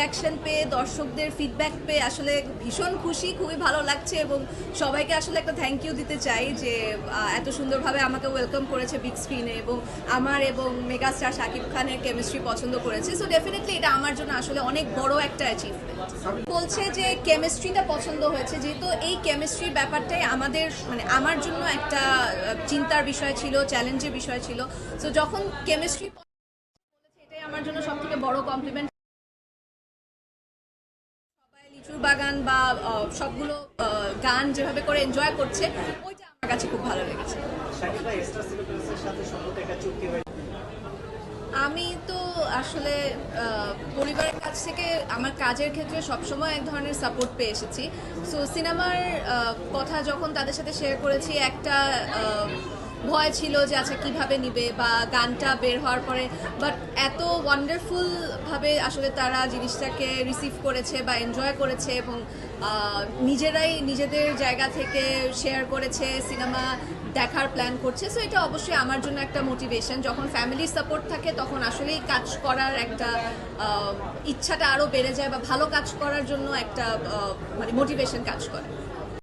Reaction পেয়ে দর্শকদের feedback পেয়ে আসলে ভীষণ খুশি, খুবই ভালো লাগছে এবং সবাইকে আসলে একটা থ্যাংক ইউ দিতে চাই যে এত সুন্দরভাবে আমাকে ওয়েলকাম করেছে বিগ স্ক্রিনে এবং আমার এবং মেগাস্টার শাকিব খানের কেমিস্ট্রি পছন্দ করেছে। সো ডেফিনেটলি এটা আমার জন্য আসলে অনেক বড় একটা অ্যাচিভমেন্ট। বলছে যে কেমিস্ট্রিটা পছন্দ হয়েছে, যেহেতু এই কেমিস্ট্রির ব্যাপারটাই আমাদের মানে আমার জন্য একটা চিন্তার বিষয় ছিল, চ্যালেঞ্জের বিষয় ছিল। সো যখন কেমিস্ট্রি এটাই আমার জন্য সব থেকে বড় কমপ্লিমেন্ট। সবাই লিচুর বাগান বা সবগুলো গান যেভাবে করে এনজয় করছে, ওইটা আমার কাছে খুব ভালো লেগেছে। আমি তো আসলে পরিবারের কাছ থেকে আমার কাজের ক্ষেত্রে সবসময় এক ধরনের সাপোর্ট পেয়ে এসেছি। সো সিনেমার কথা যখন তাদের সাথে শেয়ার করেছি, একটা ভয় ছিল যে আচ্ছা কিভাবে নিবে বা গানটা বের হওয়ার পরে, বাট এত ওয়ান্ডারফুল ভাবে আসলে তারা জিনিসটাকে রিসিভ করেছে বা এনজয় করেছে এবং নিজেরাই নিজেদের জায়গা থেকে শেয়ার করেছে, সিনেমা দেখার প্ল্যান করছে। সো এটা অবশ্যই আমার জন্য একটা মোটিভেশন। যখন ফ্যামিলির সাপোর্ট থাকে তখন আসলেই কাজ করার একটা ইচ্ছাটা আরও বেড়ে যায় বা ভালো কাজ করার জন্য একটা মানে মোটিভেশন কাজ করে।